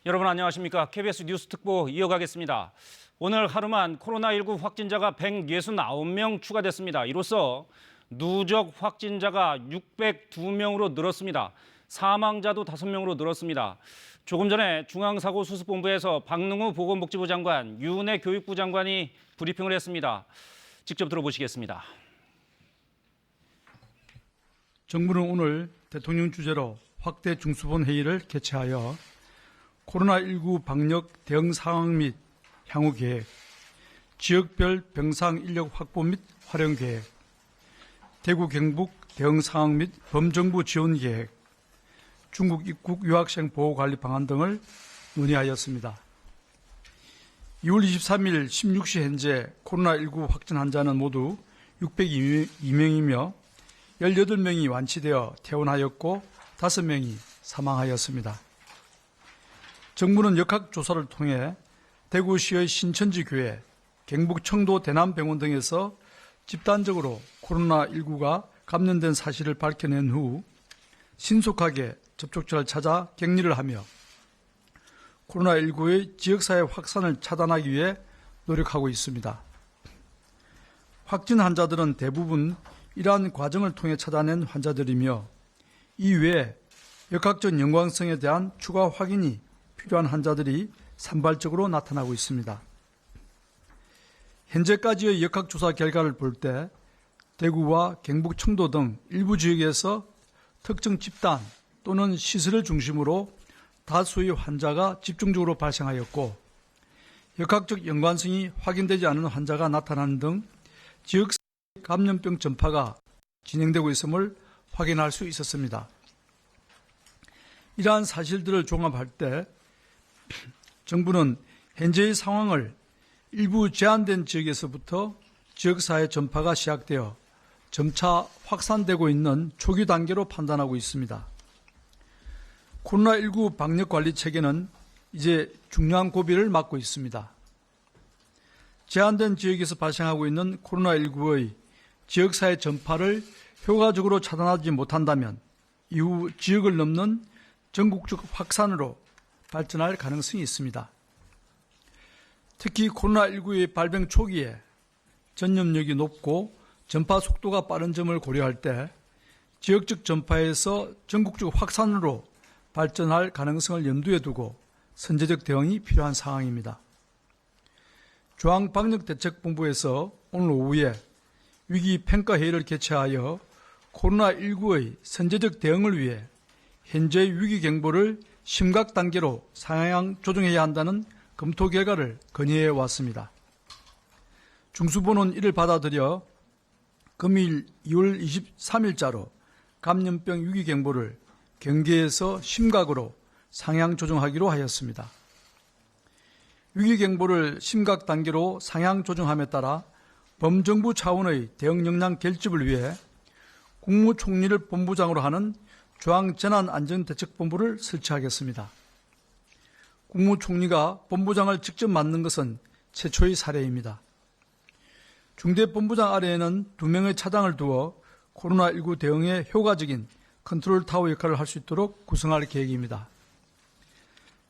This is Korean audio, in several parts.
여러분 안녕하십니까? KBS 뉴스 특보 이어가겠습니다. 오늘 하루만 코로나19 확진자가 169명 추가됐습니다. 이로써 누적 확진자가 602명으로 늘었습니다. 사망자도 5명으로 늘었습니다. 조금 전에 중앙사고수습본부에서 박능우 보건복지부 장관, 유은혜 교육부 장관이 브리핑을 했습니다. 직접 들어보시겠습니다. 정부는 오늘 대통령 주재로 확대 중수본 회의를 개최하여 코로나19 방역 대응 상황 및 향후 계획, 지역별 병상 인력 확보 및 활용 계획, 대구 경북 대응 상황 및 범정부 지원 계획, 중국 입국 유학생 보호 관리 방안 등을 논의하였습니다. 2월 23일 16시 현재 코로나19 확진 환자는 모두 602명이며 18명이 완치되어 퇴원하였고 5명이 사망하였습니다. 정부는 역학조사를 통해 대구시의 신천지 교회, 경북 청도 대남병원 등에서 집단적으로 코로나19가 감염된 사실을 밝혀낸 후 신속하게 접촉자를 찾아 격리를 하며 코로나19의 지역사회 확산을 차단하기 위해 노력하고 있습니다. 확진 환자들은 대부분 이러한 과정을 통해 찾아낸 환자들이며 이외에 역학적 연관성에 대한 추가 확인이 필요한 환자들이 산발적으로 나타나고 있습니다. 현재까지의 역학조사 결과를 볼 때 대구와 경북 청도 등 일부 지역에서 특정 집단 또는 시설을 중심으로 다수의 환자가 집중적으로 발생하였고 역학적 연관성이 확인되지 않은 환자가 나타나는 등 지역사회 감염병 전파가 진행되고 있음을 확인할 수 있었습니다. 이러한 사실들을 종합할 때 정부는 현재의 상황을 일부 제한된 지역에서부터 지역사회 전파가 시작되어 점차 확산되고 있는 초기 단계로 판단하고 있습니다. 코로나19 방역관리 체계는 이제 중요한 고비를 맞고 있습니다. 제한된 지역에서 발생하고 있는 코로나19의 지역사회 전파를 효과적으로 차단하지 못한다면 이후 지역을 넘는 전국적 확산으로 발전할 가능성이 있습니다. 특히 코로나19의 발병 초기에 전염력이 높고 전파 속도가 빠른 점을 고려할 때 지역적 전파에서 전국적 확산으로 발전할 가능성을 염두에 두고 선제적 대응이 필요한 상황입니다. 중앙방역대책본부에서 오늘 오후에 위기평가회의를 개최하여 코로나19의 선제적 대응을 위해 현재의 위기경보를 심각 단계로 상향 조정해야 한다는 검토 결과를 건의해 왔습니다. 중수본은 이를 받아들여 금일 2월 23일자로 감염병 위기경보를 경계에서 심각으로 상향 조정하기로 하였습니다. 위기경보를 심각 단계로 상향 조정함에 따라 범정부 차원의 대응 역량 결집을 위해 국무총리를 본부장으로 하는 중앙재난안전대책본부를 설치하겠습니다. 국무총리가 본부장을 직접 맡는 것은 최초의 사례입니다. 중대본부장 아래에는 2명의 차장을 두어 코로나19 대응에 효과적인 컨트롤 타워 역할을 할 수 있도록 구성할 계획입니다.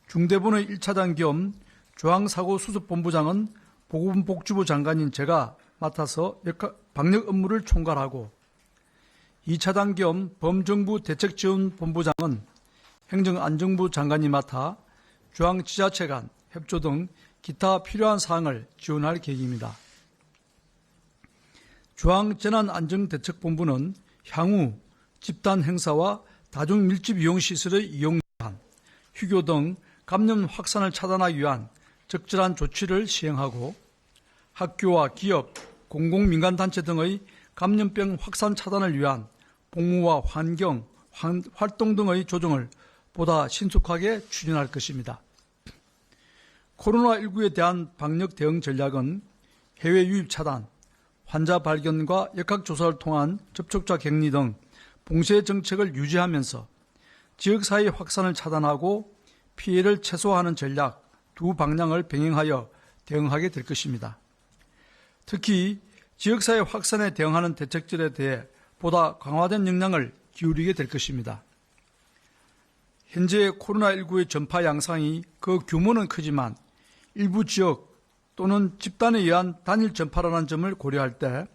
중대본의 1차장 겸 중앙사고수습본부장은 보건복지부 장관인 제가 맡아서 방역 업무를 총괄하고 2차장 겸 범정부 대책지원본부장은 행정안전부 장관이 맡아 중앙지자체 간 협조 등 기타 필요한 사항을 지원할 계획입니다. 중앙재난안전대책본부는 향후 집단 행사와 다중밀집 이용시설의 이용 제한, 휴교 등 감염 확산을 차단하기 위한 적절한 조치를 시행하고 학교와 기업, 공공민간단체 등의 감염병 확산 차단을 위한 복무와 환경, 활동 등의 조정을 보다 신속하게 추진할 것입니다. 코로나19에 대한 방역 대응 전략은 해외 유입 차단, 환자 발견과 역학조사를 통한 접촉자 격리 등 봉쇄 정책을 유지하면서 지역사회 확산을 차단하고 피해를 최소화하는 전략 두 방향을 병행하여 대응하게 될 것입니다. 특히 지역사회 확산에 대응하는 대책들에 대해 보다 강화된 역량을 기울이게 될 것입니다. 현재 코로나19의 전파 양상이 그 규모는 크지만 일부 지역 또는 집단에 의한 단일 전파라는 점을 고려할 때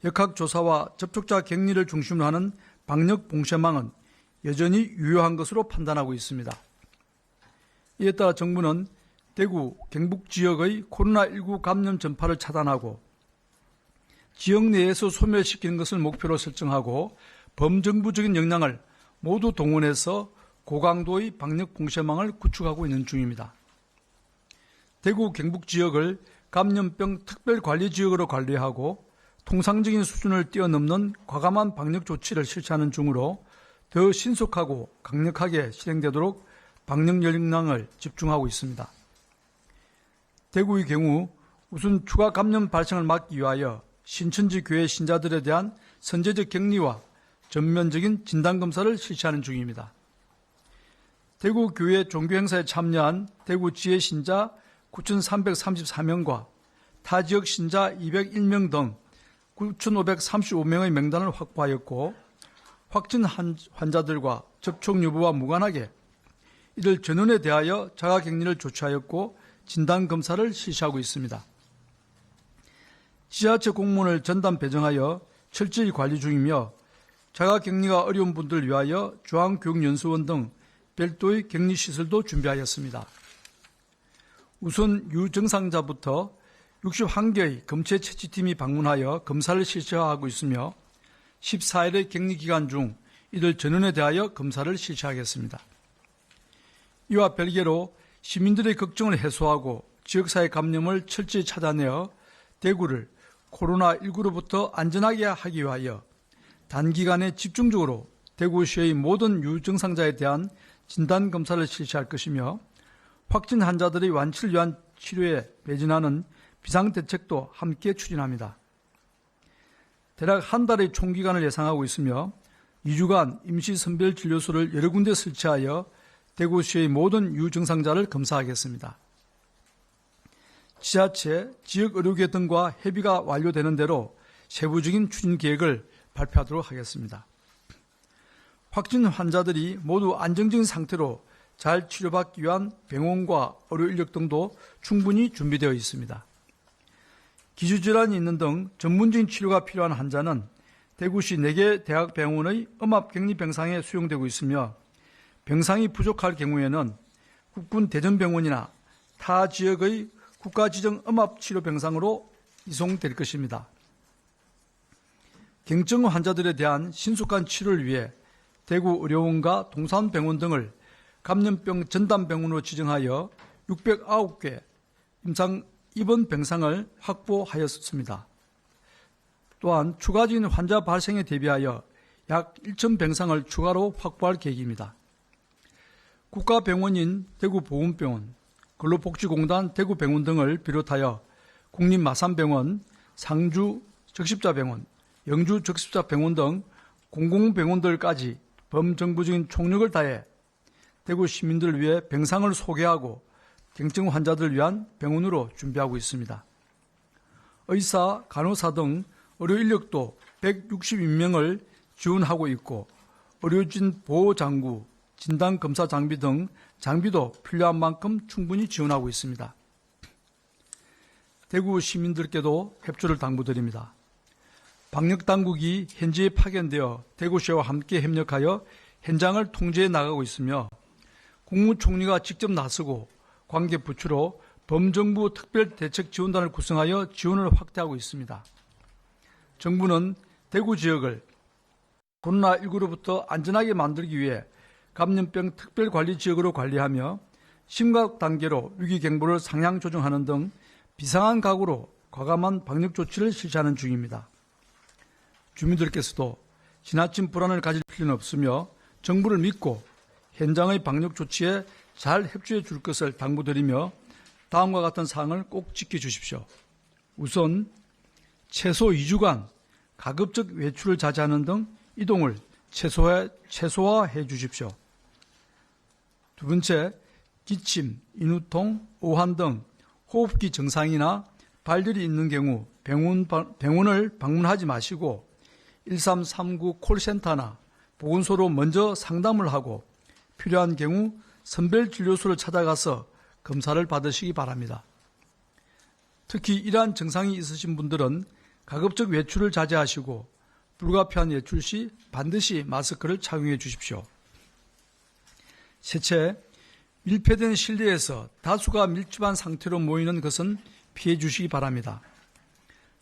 역학조사와 접촉자 격리를 중심으로 하는 방역 봉쇄망은 여전히 유효한 것으로 판단하고 있습니다. 이에 따라 정부는 대구, 경북 지역의 코로나19 감염 전파를 차단하고 지역 내에서 소멸시키는 것을 목표로 설정하고 범정부적인 역량을 모두 동원해서 고강도의 방역 봉쇄망을 구축하고 있는 중입니다. 대구, 경북 지역을 감염병 특별관리지역으로 관리하고 통상적인 수준을 뛰어넘는 과감한 방역 조치를 실시하는 중으로 더 신속하고 강력하게 실행되도록 방역 역량을 집중하고 있습니다. 대구의 경우 우선 추가 감염 발생을 막기 위하여 신천지 교회 신자들에 대한 선제적 격리와 전면적인 진단검사를 실시하는 중입니다. 대구 교회 종교행사에 참여한 대구 지혜 신자 9,334명과 타 지역 신자 201명 등 9,535명의 명단을 확보하였고 확진 환자들과 접촉 여부와 무관하게 이들 전원에 대하여 자가격리를 조치하였고 진단검사를 실시하고 있습니다. 지자체 공무원을 전담 배정하여 철저히 관리 중이며 자가격리가 어려운 분들을 위하여 중앙교육연수원 등 별도의 격리시설도 준비하였습니다. 우선 유증상자부터 61개의 검체 채취팀이 방문하여 검사를 실시하고 있으며 14일의 격리 기간 중 이들 전원에 대하여 검사를 실시하겠습니다. 이와 별개로 시민들의 걱정을 해소하고 지역사회 감염을 철저히 차단하여 대구를 코로나19로부터 안전하게 하기 위하여 단기간에 집중적으로 대구시의 모든 유증상자에 대한 진단검사를 실시할 것이며 확진 환자들의 완치를 위한 치료에 매진하는 비상대책도 함께 추진합니다. 대략 한 달의 총기간을 예상하고 있으며 2주간 임시선별진료소를 여러 군데 설치하여 대구시의 모든 유증상자를 검사하겠습니다. 지자체, 지역의료계 등과 협의가 완료되는 대로 세부적인 추진 계획을 발표하도록 하겠습니다. 확진 환자들이 모두 안정적인 상태로 잘 치료받기 위한 병원과 의료인력 등도 충분히 준비되어 있습니다. 기저질환이 있는 등 전문적인 치료가 필요한 환자는 대구시 4개 대학병원의 음압격리병상에 수용되고 있으며 병상이 부족할 경우에는 국군 대전병원이나 타 지역의 국가지정 음압치료병상으로 이송될 것입니다. 경증 환자들에 대한 신속한 치료를 위해 대구의료원과 동산병원 등을 감염병 전담병원으로 지정하여 609개 임상 입원 병상을 확보하였습니다. 또한 추가적인 환자 발생에 대비하여 약 1,000병상을 추가로 확보할 계획입니다. 국가병원인 대구보훈병원, 근로복지공단 대구병원 등을 비롯하여 국립마산병원, 상주적십자병원, 영주적십자병원 등 공공병원들까지 범정부적인 총력을 다해 대구 시민들을 위해 병상을 소개하고 경증 환자들을 위한 병원으로 준비하고 있습니다. 의사, 간호사 등 의료 인력도 162명을 지원하고 있고 의료진 보호장구, 진단검사 장비 등 장비도 필요한 만큼 충분히 지원하고 있습니다. 대구 시민들께도 협조를 당부드립니다. 방역당국이 현지에 파견되어 대구시와 함께 협력하여 현장을 통제해 나가고 있으며 국무총리가 직접 나서고 관계 부처로 범정부 특별대책지원단을 구성하여 지원을 확대하고 있습니다. 정부는 대구 지역을 코로나19로부터 안전하게 만들기 위해 감염병 특별관리지역으로 관리하며 심각 단계로 위기경보를 상향 조정하는 등 비상한 각오로 과감한 방역조치를 실시하는 중입니다. 주민들께서도 지나친 불안을 가질 필요는 없으며 정부를 믿고 현장의 방역조치에 잘 협조해 줄 것을 당부드리며 다음과 같은 사항을 꼭 지켜주십시오. 우선 최소 2주간 가급적 외출을 자제하는 등 이동을 최소화해 주십시오. 두 번째, 기침, 인후통, 오한 등 호흡기 증상이나 발열이 있는 경우 병원을 방문하지 마시고 1339 콜센터나 보건소로 먼저 상담을 하고 필요한 경우 선별진료소를 찾아가서 검사를 받으시기 바랍니다. 특히 이러한 증상이 있으신 분들은 가급적 외출을 자제하시고 불가피한 외출 시 반드시 마스크를 착용해 주십시오. 셋째, 밀폐된 실내에서 다수가 밀집한 상태로 모이는 것은 피해 주시기 바랍니다.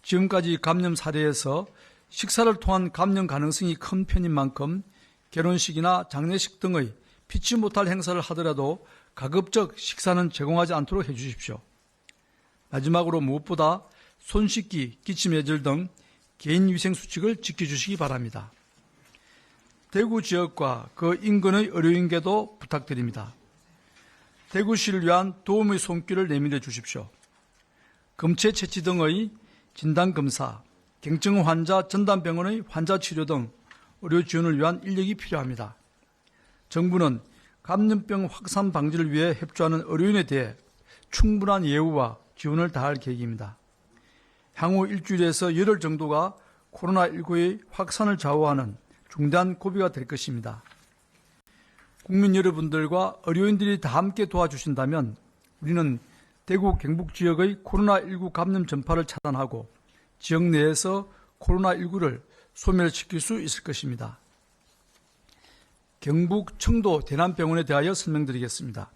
지금까지 감염 사례에서 식사를 통한 감염 가능성이 큰 편인 만큼 결혼식이나 장례식 등의 피치 못할 행사를 하더라도 가급적 식사는 제공하지 않도록 해주십시오. 마지막으로 무엇보다 손 씻기, 기침 예절 등 개인위생 수칙을 지켜주시기 바랍니다. 대구 지역과 그 인근의 의료인께도 부탁드립니다. 대구시를 위한 도움의 손길을 내밀어 주십시오. 검체 채취 등의 진단검사, 경증 환자 전담병원의 환자 치료 등 의료 지원을 위한 인력이 필요합니다. 정부는 감염병 확산 방지를 위해 협조하는 의료인에 대해 충분한 예우와 지원을 다할 계획입니다. 향후 일주일에서 열흘 정도가 코로나19의 확산을 좌우하는 중대한 고비가 될 것입니다. 국민 여러분들과 의료인들이 다 함께 도와주신다면 우리는 대구 경북 지역의 코로나19 감염 전파를 차단하고 지역 내에서 코로나19를 소멸시킬 수 있을 것입니다. 경북 청도 대남병원에 대하여 설명드리겠습니다.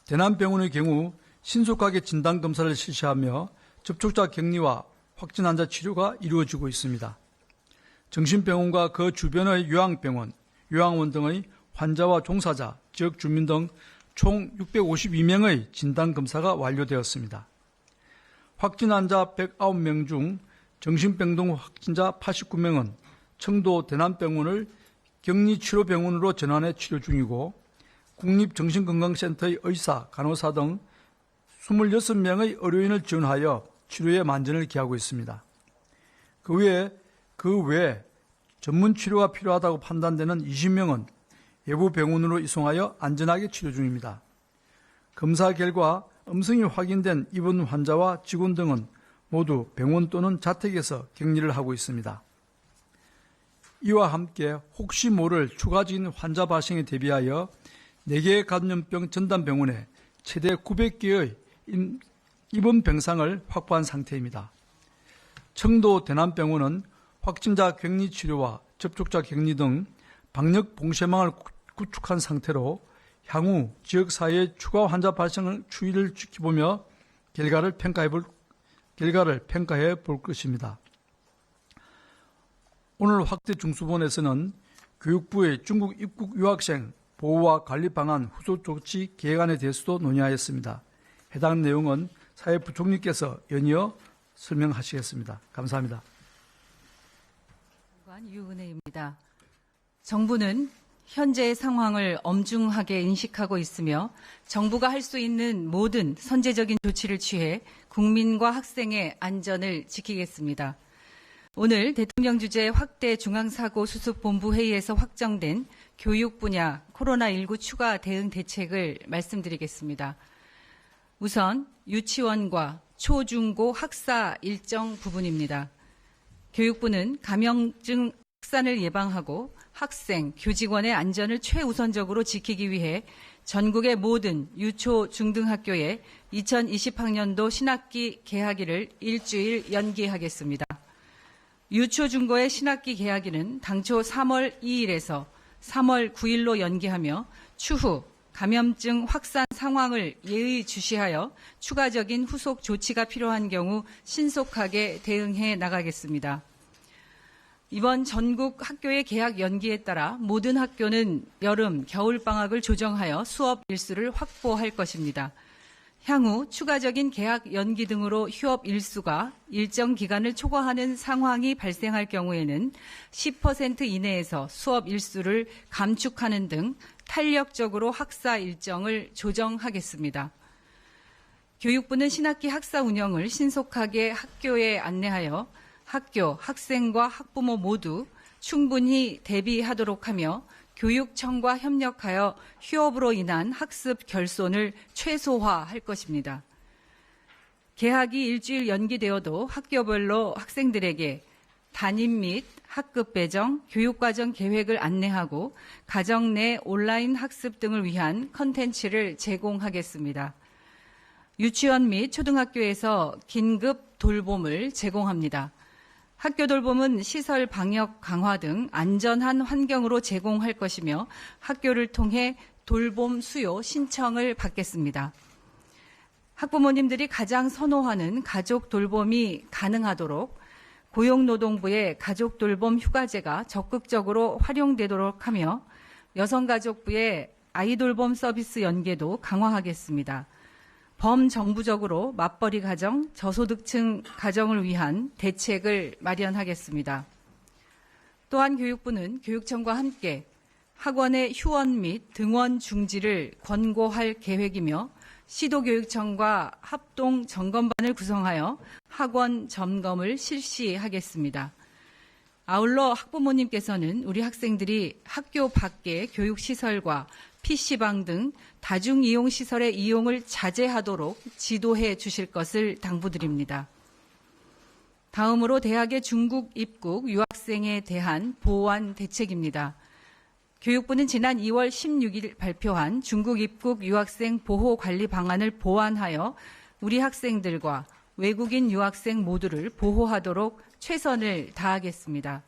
대남병원의 경우 신속하게 진단검사를 실시하며 접촉자 격리와 확진 환자 치료가 이루어지고 있습니다. 정신병원과 그 주변의 요양병원, 요양원 등의 환자와 종사자, 지역 주민 등 총 652명의 진단검사가 완료되었습니다. 확진 환자 109명 중 정신병 등 확진자 89명은 청도 대남병원을 격리치료병원으로 전환해 치료 중이고 국립정신건강센터의 의사, 간호사 등 26명의 의료인을 지원하여 치료에 만전을 기하고 있습니다. 그 외에 전문 치료가 필요하다고 판단되는 20명은 외부 병원으로 이송하여 안전하게 치료 중입니다. 검사 결과 음성이 확인된 입원 환자와 직원 등은 모두 병원 또는 자택에서 격리를 하고 있습니다. 이와 함께 혹시 모를 추가적인 환자 발생에 대비하여 4개의 감염병 전담병원에 최대 900개의 입원 병상을 확보한 상태입니다. 청도 대남병원은 확진자 격리 치료와 접촉자 격리 등 방역 봉쇄망을 구축한 상태로 향후 지역사회의 추가 환자 발생 추이를 지켜보며 결과를 평가해 볼 것입니다. 오늘 확대 중수본에서는 교육부의 중국 입국 유학생 보호와 관리 방안 후속 조치 계획안에 대해서도 논의하였습니다. 해당 내용은 사회부총리께서 연이어 설명하시겠습니다. 감사합니다. 유은혜입니다. 정부는 현재의 상황을 엄중하게 인식하고 있으며 정부가 할 수 있는 모든 선제적인 조치를 취해 국민과 학생의 안전을 지키겠습니다. 오늘 대통령 주재 확대 중앙사고수습본부 회의에서 확정된 교육 분야 코로나19 추가 대응 대책을 말씀드리겠습니다. 우선 유치원과 초, 중, 고 학사 일정 부분입니다. 교육부는 감염증 확산을 예방하고 학생, 교직원의 안전을 최우선적으로 지키기 위해 전국의 모든 유초, 중등학교에 2020학년도 신학기 개학일을 일주일 연기하겠습니다. 유초, 중고의 신학기 개학일은 당초 3월 2일에서 3월 9일로 연기하며 추후 감염증 확산 상황을 예의주시하여 추가적인 후속 조치가 필요한 경우 신속하게 대응해 나가겠습니다. 이번 전국 학교의 개학 연기에 따라 모든 학교는 여름, 겨울방학을 조정하여 수업 일수를 확보할 것입니다. 향후 추가적인 개학 연기 등으로 휴업 일수가 일정 기간을 초과하는 상황이 발생할 경우에는 10% 이내에서 수업 일수를 감축하는 등 탄력적으로 학사 일정을 조정하겠습니다. 교육부는 신학기 학사 운영을 신속하게 학교에 안내하여 학교, 학생과 학부모 모두 충분히 대비하도록 하며 교육청과 협력하여 휴업으로 인한 학습 결손을 최소화할 것입니다. 개학이 일주일 연기되어도 학교별로 학생들에게 담임 및 학급 배정, 교육과정 계획을 안내하고 가정 내 온라인 학습 등을 위한 컨텐츠를 제공하겠습니다. 유치원 및 초등학교에서 긴급 돌봄을 제공합니다. 학교 돌봄은 시설 방역 강화 등 안전한 환경으로 제공할 것이며 학교를 통해 돌봄 수요 신청을 받겠습니다. 학부모님들이 가장 선호하는 가족 돌봄이 가능하도록 고용노동부의 가족돌봄 휴가제가 적극적으로 활용되도록 하며 여성가족부의 아이돌봄 서비스 연계도 강화하겠습니다. 범정부적으로 맞벌이 가정, 저소득층 가정을 위한 대책을 마련하겠습니다. 또한 교육부는 교육청과 함께 학원의 휴원 및 등원 중지를 권고할 계획이며 시도교육청과 합동 점검반을 구성하여 학원 점검을 실시하겠습니다. 아울러 학부모님께서는 우리 학생들이 학교 밖의 교육시설과 PC방 등 다중이용시설의 이용을 자제하도록 지도해 주실 것을 당부드립니다. 다음으로 대학의 중국 입국 유학생에 대한 보완 대책입니다. 교육부는 지난 2월 16일 발표한 중국 입국 유학생 보호 관리 방안을 보완하여 우리 학생들과 외국인 유학생 모두를 보호하도록 최선을 다하겠습니다.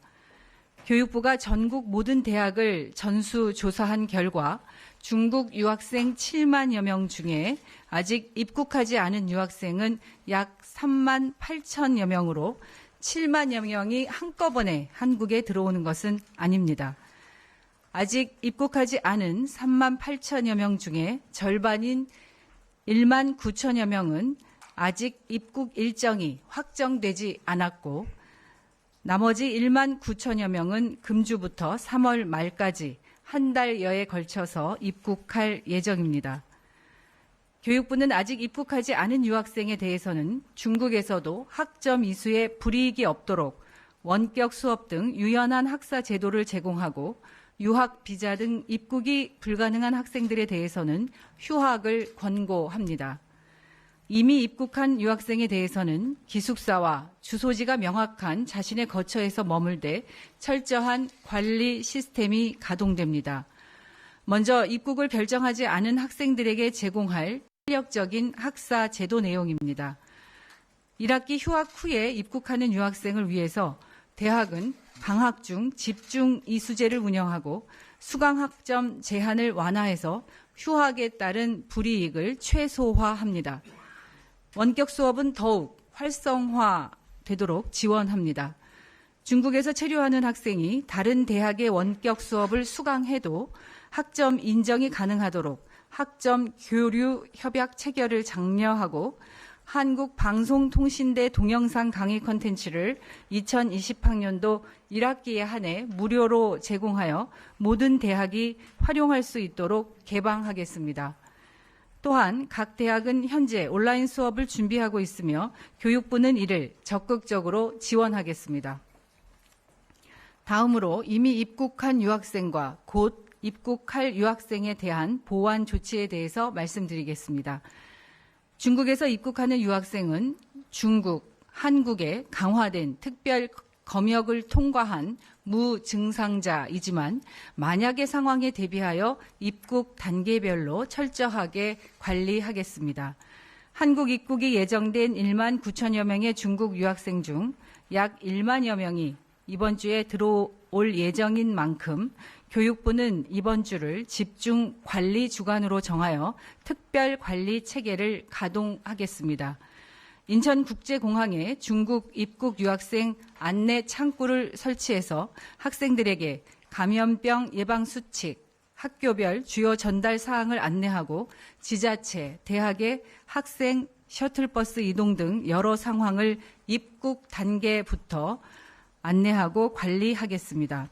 교육부가 전국 모든 대학을 전수조사한 결과 중국 유학생 7만여 명 중에 아직 입국하지 않은 유학생은 약 3만 8천여 명으로 7만여 명이 한꺼번에 한국에 들어오는 것은 아닙니다. 아직 입국하지 않은 3만 8천여 명 중에 절반인 1만 9천여 명은 아직 입국 일정이 확정되지 않았고 나머지 1만 9천여 명은 금주부터 3월 말까지 한 달여에 걸쳐서 입국할 예정입니다. 교육부는 아직 입국하지 않은 유학생에 대해서는 중국에서도 학점 이수에 불이익이 없도록 원격 수업 등 유연한 학사 제도를 제공하고 유학 비자 등 입국이 불가능한 학생들에 대해서는 휴학을 권고합니다. 이미 입국한 유학생에 대해서는 기숙사와 주소지가 명확한 자신의 거처에서 머물되 철저한 관리 시스템이 가동됩니다. 먼저 입국을 결정하지 않은 학생들에게 제공할 탄력적인 학사 제도 내용입니다. 1학기 휴학 후에 입국하는 유학생을 위해서 대학은 방학 중 집중 이수제를 운영하고 수강 학점 제한을 완화해서 휴학에 따른 불이익을 최소화합니다. 원격 수업은 더욱 활성화되도록 지원합니다. 중국에서 체류하는 학생이 다른 대학의 원격 수업을 수강해도 학점 인정이 가능하도록 학점 교류 협약 체결을 장려하고 한국방송통신대 동영상 강의 콘텐츠를 2020학년도 1학기에 한해 무료로 제공하여 모든 대학이 활용할 수 있도록 개방하겠습니다. 또한 각 대학은 현재 온라인 수업을 준비하고 있으며 교육부는 이를 적극적으로 지원하겠습니다. 다음으로 이미 입국한 유학생과 곧 입국할 유학생에 대한 보완 조치에 대해서 말씀드리겠습니다. 중국에서 입국하는 유학생은 중국, 한국의 강화된 특별 검역을 통과한 무증상자이지만 만약의 상황에 대비하여 입국 단계별로 철저하게 관리하겠습니다. 한국 입국이 예정된 1만 9천여 명의 중국 유학생 중 약 1만여 명이 이번 주에 들어올 예정인 만큼 교육부는 이번 주를 집중 관리 주간으로 정하여 특별 관리 체계를 가동하겠습니다. 인천국제공항에 중국 입국 유학생 안내 창구를 설치해서 학생들에게 감염병 예방 수칙, 학교별 주요 전달 사항을 안내하고 지자체, 대학의 학생 셔틀버스 이동 등 여러 상황을 입국 단계부터 안내하고 관리하겠습니다.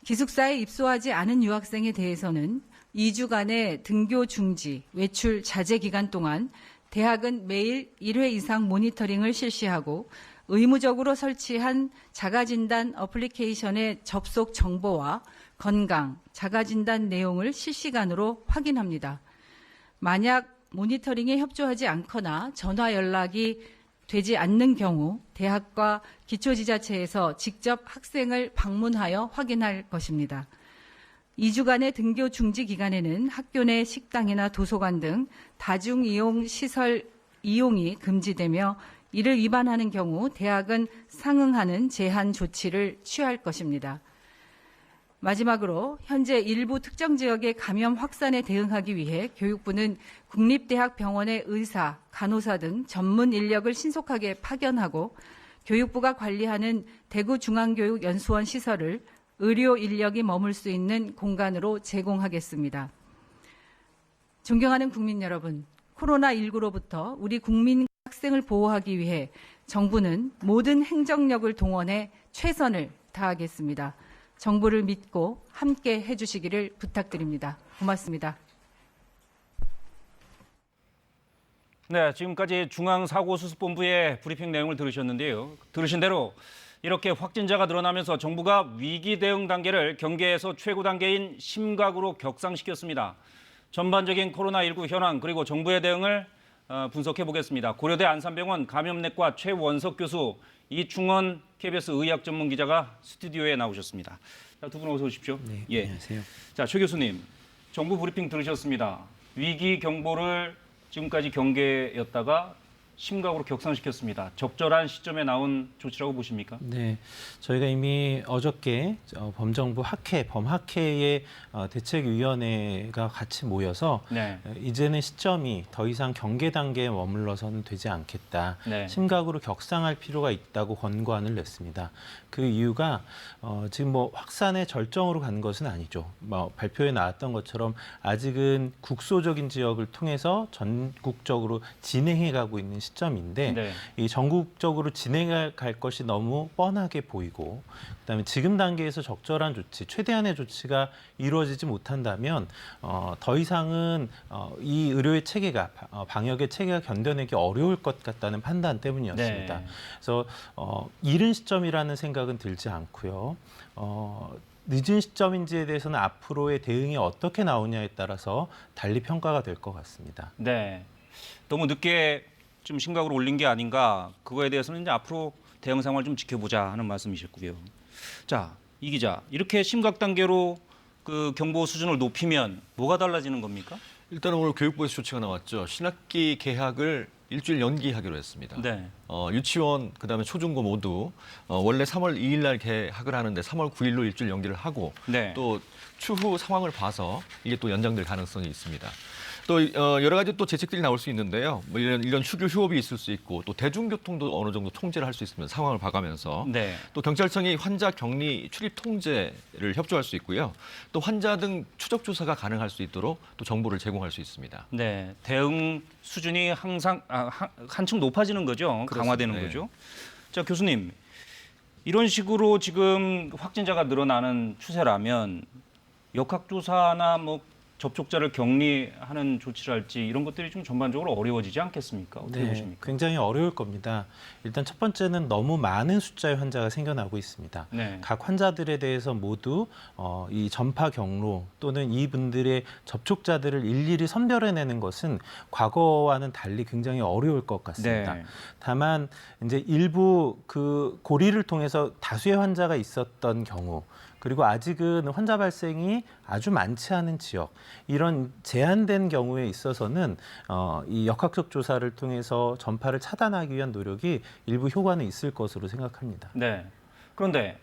기숙사에 입소하지 않은 유학생에 대해서는 2주간의 등교 중지, 외출 자제 기간 동안 대학은 매일 1회 이상 모니터링을 실시하고 의무적으로 설치한 자가진단 어플리케이션의 접속 정보와 건강, 자가진단 내용을 실시간으로 확인합니다. 만약 모니터링에 협조하지 않거나 전화 연락이 되지 않는 경우 대학과 기초지자체에서 직접 학생을 방문하여 확인할 것입니다. 2주간의 등교 중지 기간에는 학교 내 식당이나 도서관 등 다중이용 시설 이용이 금지되며 이를 위반하는 경우 대학은 상응하는 제한 조치를 취할 것입니다. 마지막으로 현재 일부 특정 지역의 감염 확산에 대응하기 위해 교육부는 국립대학 병원의 의사, 간호사 등 전문 인력을 신속하게 파견하고 교육부가 관리하는 대구중앙교육연수원 시설을 의료 인력이 머물 수 있는 공간으로 제공하겠습니다. 존경하는 국민 여러분, 코로나19로부터 우리 국민 학생을 보호하기 위해 정부는 모든 행정력을 동원해 최선을 다하겠습니다. 정부를 믿고 함께 해주시기를 부탁드립니다. 고맙습니다. 네, 지금까지 중앙사고수습본부의 브리핑 내용을 들으셨는데요. 들으신 대로 이렇게 확진자가 늘어나면서 정부가 위기 대응 단계를 경계에서 최고 단계인 심각으로 격상시켰습니다. 전반적인 코로나19 현황 그리고 정부의 대응을 분석해 보겠습니다. 고려대 안산병원 감염내과 최원석 교수, 이충원 KBS 의학 전문 기자가 스튜디오에 나오셨습니다. 두 분 어서 오십시오. 네, 예. 안녕하세요. 자, 최 교수님, 정부 브리핑 들으셨습니다. 위기 경보를 지금까지 경계였다가 심각으로 격상시켰습니다. 적절한 시점에 나온 조치라고 보십니까? 네, 저희가 이미 어저께 범학회의 대책위원회가 같이 모여서 네. 이제는 시점이 더 이상 경계 단계에 머물러서는 되지 않겠다. 네. 심각으로 격상할 필요가 있다고 권고안을 냈습니다. 그 이유가 지금 확산의 절정으로 가는 것은 아니죠. 발표에 나왔던 것처럼 아직은 국소적인 지역을 통해서 전국적으로 진행해가고 있는 시점인데 네. 이 전국적으로 진행해 갈 것이 너무 뻔하게 보이고 그다음에 지금 단계에서 적절한 조치, 최대한의 조치가 이루어지지 못한다면 더 이상은 이 의료의 체계가 방역의 체계가 견뎌내기 어려울 것 같다는 판단 때문이었습니다. 네. 그래서 이른 시점이라는 생각은 들지 않고요. 늦은 시점인지에 대해서는 앞으로의 대응이 어떻게 나오냐에 따라서 달리 평가가 될 것 같습니다. 네. 너무 늦게 좀 심각으로 올린 게 아닌가, 그거에 대해서는 이제 앞으로 대응 상황을 좀 지켜보자 하는 말씀이셨고요. 자, 이 기자, 이렇게 심각 단계로 그 경보 수준을 높이면 뭐가 달라지는 겁니까? 일단은 오늘 교육부에서 조치가 나왔죠. 신학기 개학을 일주일 연기하기로 했습니다. 네. 유치원 그다음에 초중고 모두 원래 3월 2일 날 개학을 하는데 3월 9일로 일주일 연기를 하고 네. 또 추후 상황을 봐서 이게 또 연장될 가능성이 있습니다. 또 여러 가지 또 재책들이 나올 수 있는데요. 이런 휴교 휴업이 있을 수 있고 또 대중교통도 어느 정도 통제를 할 수 있으면 상황을 봐가면서 네. 또 경찰청이 환자 격리 출입 통제를 협조할 수 있고요. 또 환자 등 추적 조사가 가능할 수 있도록 또 정보를 제공할 수 있습니다. 네. 대응 수준이 항상 한층 높아지는 거죠. 그렇습니다. 강화되는 네. 거죠. 자, 교수님. 이런 식으로 지금 확진자가 늘어나는 추세라면 역학조사나 접촉자를 격리하는 조치를 할지 이런 것들이 좀 전반적으로 어려워지지 않겠습니까? 어떻게 보십니까? 굉장히 어려울 겁니다. 일단 첫 번째는 너무 많은 숫자의 환자가 생겨나고 있습니다. 네. 각 환자들에 대해서 모두 이 전파 경로 또는 이분들의 접촉자들을 일일이 선별해내는 것은 과거와는 달리 굉장히 어려울 것 같습니다. 네. 다만 이제 일부 그 고리를 통해서 다수의 환자가 있었던 경우 그리고 아직은 환자 발생이 아주 많지 않은 지역, 이런 제한된 경우에 있어서는 이 역학적 조사를 통해서 전파를 차단하기 위한 노력이 일부 효과는 있을 것으로 생각합니다. 네. 그런데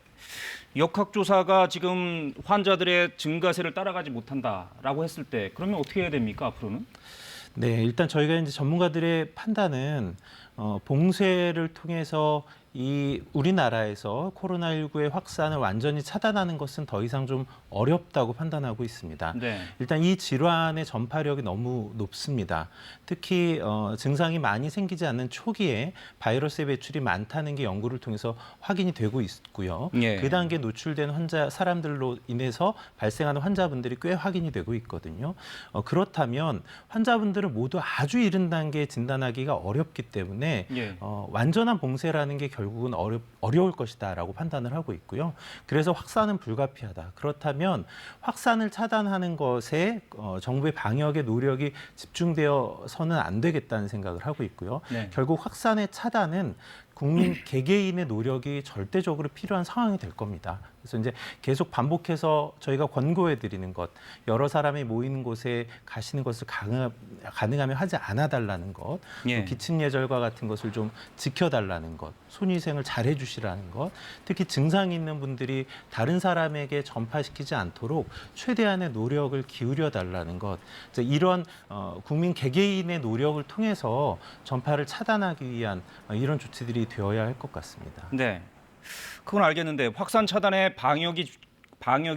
역학조사가 지금 환자들의 증가세를 따라가지 못한다라고 했을 때 그러면 어떻게 해야 됩니까, 앞으로는? 네, 일단 저희가 이제 전문가들의 판단은 봉쇄를 통해서 이 우리나라에서 코로나19의 확산을 완전히 차단하는 것은 더 이상 좀 어렵다고 판단하고 있습니다. 네. 일단 이 질환의 전파력이 너무 높습니다. 특히 증상이 많이 생기지 않는 초기에 바이러스의 배출이 많다는 게 연구를 통해서 확인이 되고 있고요. 예. 그 단계에 노출된 사람들로 인해서 발생하는 환자분들이 꽤 확인이 되고 있거든요. 그렇다면 환자분들을 모두 아주 이른 단계에 진단하기가 어렵기 때문에 예. 완전한 봉쇄라는 게 결국은 어려울 것이다라고 판단을 하고 있고요. 그래서 확산은 불가피하다. 그렇다면 확산을 차단하는 것에 정부의 방역의 노력이 집중되어서는 안 되겠다는 생각을 하고 있고요. 네. 결국 확산의 차단은 국민 개개인의 노력이 절대적으로 필요한 상황이 될 겁니다. 그래서 이제 계속 반복해서 저희가 권고해 드리는 것, 여러 사람이 모이는 곳에 가시는 것을 가능하면 하지 않아 달라는 것, 예. 또 기침 예절과 같은 것을 좀 지켜달라는 것, 손위생을 잘 해주시라는 것, 특히 증상이 있는 분들이 다른 사람에게 전파시키지 않도록 최대한의 노력을 기울여 달라는 것, 이제 이런 국민 개개인의 노력을 통해서 전파를 차단하기 위한 이런 조치들이 되어야 할 것 같습니다. 네. 그건 알겠는데 확산 차단에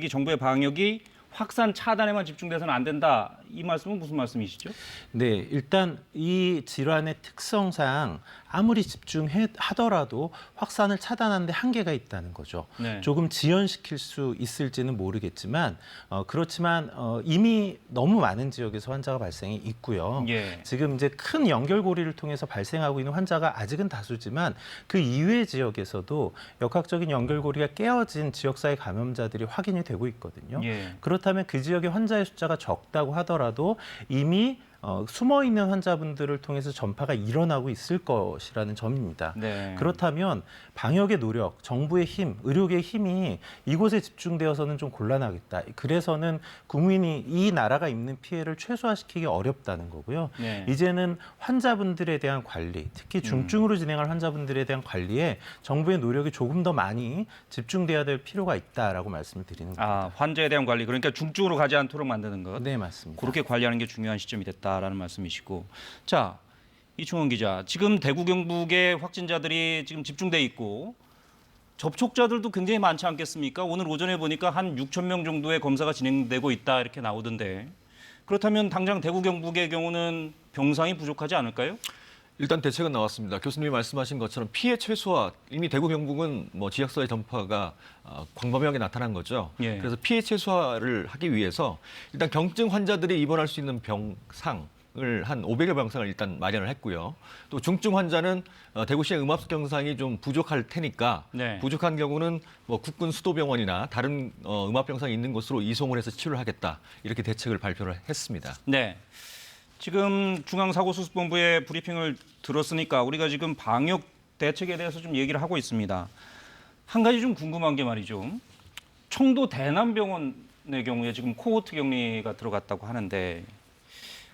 정부의 방역이 확산 차단에만 집중돼서는 안 된다. 이 말씀은 무슨 말씀이시죠? 네, 일단 이 질환의 특성상 아무리 집중하더라도 확산을 차단하는 데 한계가 있다는 거죠. 네. 조금 지연시킬 수 있을지는 모르겠지만 그렇지만 이미 너무 많은 지역에서 환자가 발생이 있고요. 예. 지금 이제 큰 연결고리를 통해서 발생하고 있는 환자가 아직은 다수지만 그 이외의 지역에서도 역학적인 연결고리가 깨어진 지역사회 감염자들이 확인이 되고 있거든요. 예. 그렇다면 그 지역의 환자의 숫자가 적다고 하더라도 이미 숨어있는 환자분들을 통해서 전파가 일어나고 있을 것이라는 점입니다. 네. 그렇다면 방역의 노력, 정부의 힘, 의료계의 힘이 이곳에 집중되어서는 좀 곤란하겠다. 그래서는 국민이 이 나라가 입는 피해를 최소화시키기 어렵다는 거고요. 네. 이제는 환자분들에 대한 관리, 특히 중증으로 진행할 환자분들에 대한 관리에 정부의 노력이 조금 더 많이 집중돼야 될 필요가 있다라고 말씀을 드리는 겁니다. 아, 환자에 대한 관리, 그러니까 중증으로 가지 않도록 만드는 것. 네, 맞습니다. 그렇게 관리하는 게 중요한 시점이 됐다라는 말씀이시고, 자, 이충원 기자, 지금 대구 경북의 확진자들이 지금 집중돼 있고 접촉자들도 굉장히 많지 않겠습니까? 오늘 오전에 보니까 한 6천 명 정도의 검사가 진행되고 있다 이렇게 나오던데, 그렇다면 당장 대구 경북의 경우는 병상이 부족하지 않을까요? 일단 대책은 나왔습니다. 교수님이 말씀하신 것처럼 피해 최소화, 이미 대구 경북은 뭐 지역사회 전파가 광범위하게 나타난 거죠. 예. 그래서 피해 최소화를 하기 위해서 일단 경증 환자들이 입원할 수 있는 병상을 한 500여 병상을 일단 마련을 했고요. 또 중증 환자는 대구시의 음압 병상이 좀 부족할 테니까 네. 부족한 경우는 뭐 국군 수도병원이나 다른 음압 병상이 있는 곳으로 이송을 해서 치료를 하겠다. 이렇게 대책을 발표를 했습니다. 네. 지금 중앙사고수습본부의 브리핑을 들었으니까 우리가 지금 방역 대책에 대해서 좀 얘기를 하고 있습니다. 한 가지 좀 궁금한 게 말이죠. 청도 대남병원의 경우에 지금 코호트 격리가 들어갔다고 하는데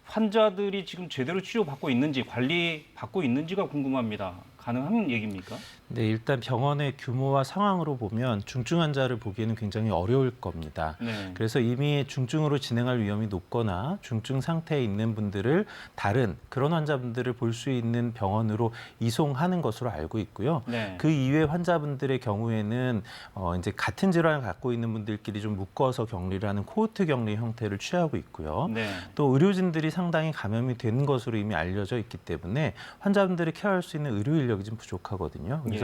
환자들이 지금 제대로 치료받고 있는지 관리받고 있는지가 궁금합니다. 가능한 얘기입니까? 네, 일단 병원의 규모와 상황으로 보면 중증 환자를 보기에는 굉장히 어려울 겁니다. 네. 그래서 이미 중증으로 진행할 위험이 높거나 중증 상태에 있는 분들을 다른 그런 환자분들을 볼 수 있는 병원으로 이송하는 것으로 알고 있고요. 네. 그 이외 환자분들의 경우에는 이제 같은 질환을 갖고 있는 분들끼리 좀 묶어서 격리를 하는 코호트 격리 형태를 취하고 있고요. 네. 또 의료진들이 상당히 감염이 된 것으로 이미 알려져 있기 때문에 환자분들이 케어할 수 있는 의료 인력이 좀 부족하거든요. 그래서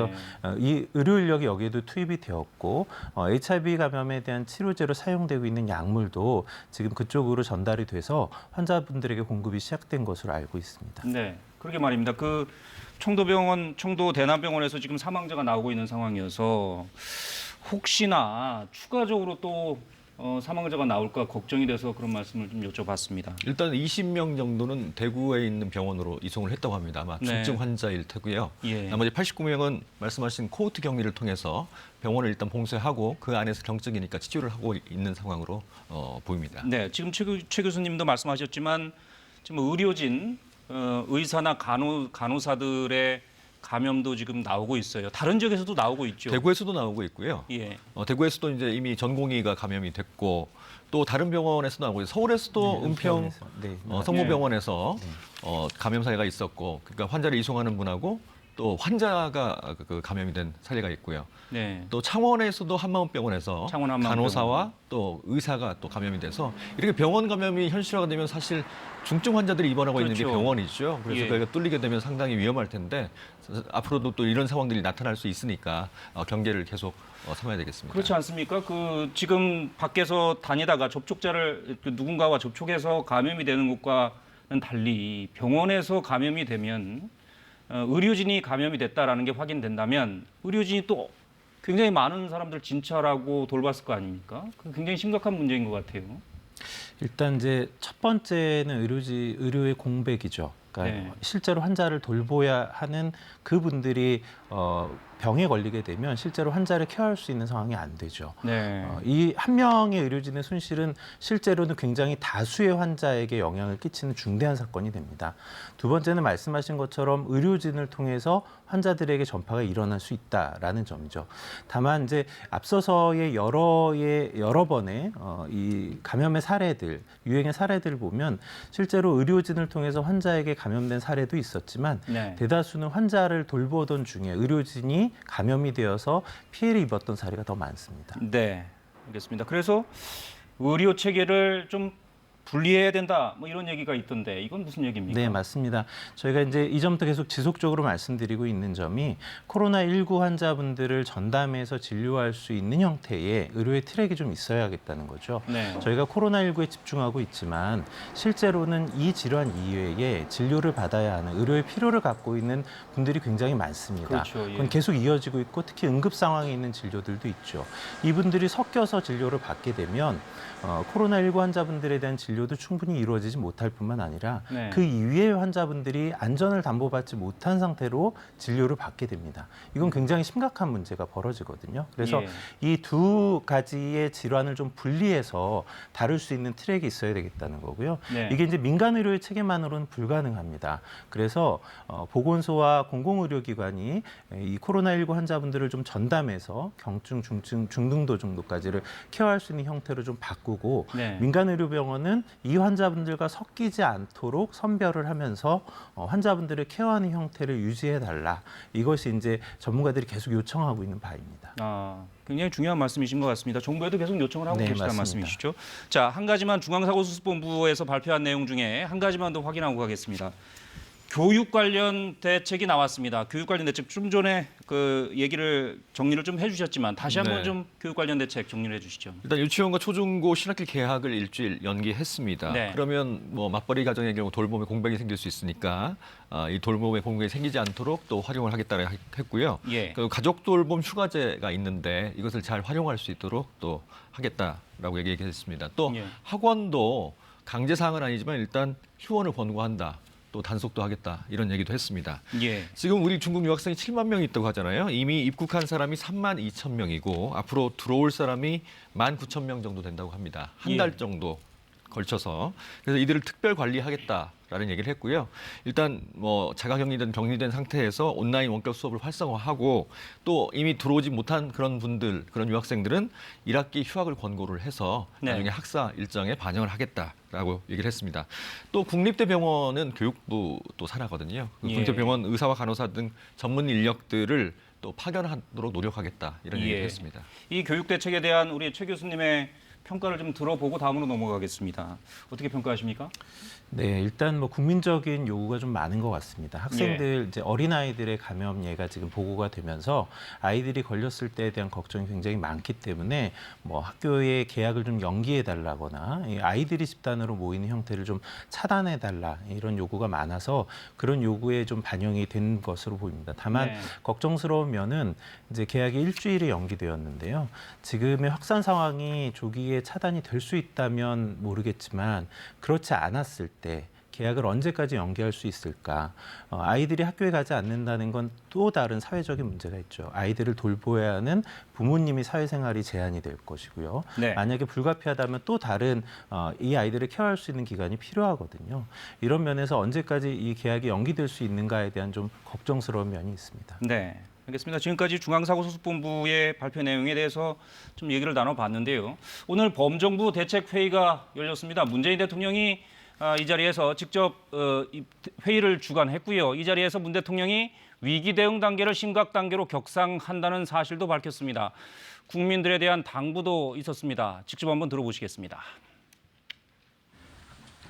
이 의료 인력이 여기에도 투입이 되었고 HIV 감염에 대한 치료제로 사용되고 있는 약물도 지금 그쪽으로 전달이 돼서 환자분들에게 공급이 시작된 것으로 알고 있습니다. 네, 그러게 말입니다. 그 청도 대남병원에서 지금 사망자가 나오고 있는 상황이어서 혹시나 추가적으로 또 사망자가 나올까 걱정이 돼서 그런 말씀을 좀 여쭤봤습니다. 일단 20명 정도는 대구에 있는 병원으로 이송을 했다고 합니다. 아마 중증 네. 환자일 테고요. 예. 나머지 89명은 말씀하신 코호트 격리를 통해서 병원을 일단 봉쇄하고 그 안에서 경증이니까 치료를 하고 있는 상황으로 보입니다. 네, 지금 최 교수님도 말씀하셨지만 지금 의료진, 의사나 간호사들의 감염도 지금 나오고 있어요. 다른 지역에서도 나오고 있죠. 대구에서도 나오고 있고요. 예. 대구에서도 이제 이미 전공의가 감염이 됐고 또 다른 병원에서도 나오고 있어요. 서울에서도 은평 네, 성모병원에서 감염 사례가 있었고, 그러니까 환자를 이송하는 분하고 또 환자가 그 감염이 된 사례가 있고요. 네. 또 창원에서도 한마음병원에서 창원 한마음병원. 간호사와 또 의사가 또 감염이 돼서 이렇게 병원 감염이 현실화가 되면 사실 중증 환자들이 입원하고 있는 게 그렇죠. 병원이죠. 그래서 예. 그게 뚫리게 되면 상당히 위험할 텐데 앞으로도 또 이런 상황들이 나타날 수 있으니까 경계를 계속 삼아야 되겠습니다. 그렇지 않습니까? 그 지금 밖에서 다니다가 접촉자를 누군가와 접촉해서 감염이 되는 것과는 달리 병원에서 감염이 되면 의료진이 감염이 됐다라는 게 확인된다면 의료진이 또 굉장히 많은 사람들 진찰하고 돌봤을 거 아닙니까? 그 굉장히 심각한 문제인 것 같아요. 일단 이제 첫 번째는 의료의 공백이죠. 그러니까 네. 실제로 환자를 돌보야 하는 그분들이 병에 걸리게 되면 실제로 환자를 케어할 수 있는 상황이 안 되죠. 네. 이 한 명의 의료진의 손실은 실제로는 굉장히 다수의 환자에게 영향을 끼치는 중대한 사건이 됩니다. 두 번째는 말씀하신 것처럼 의료진을 통해서 환자들에게 전파가 일어날 수 있다라는 점이죠. 다만 이제 앞서서의 여러 번의 이 감염의 사례들, 유행의 사례들을 보면 실제로 의료진을 통해서 환자에게 감염된 사례도 있었지만 네. 대다수는 환자를 돌보던 중에 의료진이 감염이 되어서 피해를 입었던 사례가 더 많습니다. 네, 알겠습니다. 그래서 의료 체계를 좀 분리해야 된다, 뭐 이런 얘기가 있던데 이건 무슨 얘기입니까? 네, 맞습니다. 저희가 이제 이전부터 계속 지속적으로 말씀드리고 있는 점이 코로나19 환자분들을 전담해서 진료할 수 있는 형태의 의료의 트랙이 좀 있어야겠다는 거죠. 네. 저희가 코로나19에 집중하고 있지만 실제로는 이 질환 이외에 진료를 받아야 하는 의료의 필요를 갖고 있는 분들이 굉장히 많습니다. 그렇죠, 예. 그건 계속 이어지고 있고 특히 응급 상황에 있는 진료들도 있죠. 이분들이 섞여서 진료를 받게 되면 코로나19 환자분들에 대한 진료도 충분히 이루어지지 못할 뿐만 아니라 네. 그 이외의 환자분들이 안전을 담보받지 못한 상태로 진료를 받게 됩니다. 이건 굉장히 심각한 문제가 벌어지거든요. 그래서 예. 이 두 가지의 질환을 좀 분리해서 다룰 수 있는 트랙이 있어야 되겠다는 거고요. 네. 이게 이제 민간 의료의 체계만으로는 불가능합니다. 그래서 보건소와 공공의료기관이 이 코로나19 환자분들을 좀 전담해서 경증, 중증, 중등도 정도까지를 케어할 수 있는 형태로 좀 바꾸고 네. 민간의료병원은 이 환자분들과 섞이지 않도록 선별을 하면서 환자분들을 케어하는 형태를 유지해달라. 이것이 이제 전문가들이 계속 요청하고 있는 바입니다. 굉장히 중요한 말씀이신 것 같습니다. 정부에도 계속 요청을 하고 네, 계시다는 맞습니다. 말씀이시죠. 자, 한 가지만 중앙사고수습본부에서 발표한 내용 중에 한 가지만 더 확인하고 가겠습니다. 교육 관련 대책이 나왔습니다. 교육 관련 대책 좀 전에 그 얘기를 정리를 좀 해주셨지만 다시 한번 네. 좀 교육 관련 대책 정리를 해주시죠. 일단 유치원과 초중고 신학기 개학을 일주일 연기했습니다. 네. 그러면 뭐 맞벌이 가정의 경우 돌봄에 공백이 생길 수 있으니까 이 돌봄에 공백이 생기지 않도록 또 활용을 하겠다고 했고요. 예. 그 가족 돌봄 휴가제가 있는데 이것을 잘 활용할 수 있도록 또 하겠다라고 얘기했습니다. 또 예. 학원도 강제 사항은 아니지만 일단 휴원을 권고한다. 또 단속도 하겠다 이런 얘기도 했습니다. 예. 지금 우리 중국 유학생이 7만 명이 있다고 하잖아요. 이미 입국한 사람이 3만 2천 명이고 앞으로 들어올 사람이 1만 9천 명 정도 된다고 합니다. 한 달 예. 정도 걸쳐서. 그래서 이들을 특별 관리하겠다라는 얘기를 했고요. 일단 뭐 자가격리든 격리된 상태에서 온라인 원격 수업을 활성화하고 또 이미 들어오지 못한 그런 분들, 그런 유학생들은 1학기 휴학을 권고를 해서 네. 나중에 학사 일정에 반영을 하겠다라고 얘기를 했습니다. 또 국립대병원은 교육부 또 산하거든요. 그 예. 국립대병원 의사와 간호사 등 전문 인력들을 또 파견하도록 노력하겠다 이런 얘기를 했습니다. 이 교육 대책에 대한 우리 최 교수님의 평가를 좀 들어보고 다음으로 넘어가겠습니다. 어떻게 평가하십니까? 네, 일단 뭐 국민적인 요구가 좀 많은 것 같습니다. 학생들 이제 어린 아이들의 감염 예가 지금 보고가 되면서 아이들이 걸렸을 때에 대한 걱정이 굉장히 많기 때문에 뭐 학교의 개학을 좀 연기해 달라거나 이 아이들이 집단으로 모이는 형태를 좀 차단해 달라 이런 요구가 많아서 그런 요구에 좀 반영이 된 것으로 보입니다. 다만 네. 걱정스러운 면은 이제 개학이 일주일에 연기되었는데요. 지금의 확산 상황이 조기에 차단이 될 수 있다면 모르겠지만 그렇지 않았을 때 계약을 언제까지 연기할 수 있을까? 아이들이 학교에 가지 않는다는 건 또 다른 사회적인 문제가 있죠. 아이들을 돌보아야 하는 부모님이 사회생활이 제한이 될 것이고요. 네. 만약에 불가피하다면 또 다른 이 아이들을 케어할 수 있는 기간이 필요하거든요. 이런 면에서 언제까지 이 계약이 연기될 수 있는가에 대한 좀 걱정스러운 면이 있습니다. 네. 알겠습니다. 지금까지 중앙사고수습본부의 발표 내용에 대해서 좀 얘기를 나눠봤는데요. 오늘 범정부 대책회의가 열렸습니다. 문재인 대통령이 이 자리에서 직접 회의를 주관했고요. 이 자리에서 문 대통령이 위기 대응 단계를 심각 단계로 격상한다는 사실도 밝혔습니다. 국민들에 대한 당부도 있었습니다. 직접 한번 들어보시겠습니다.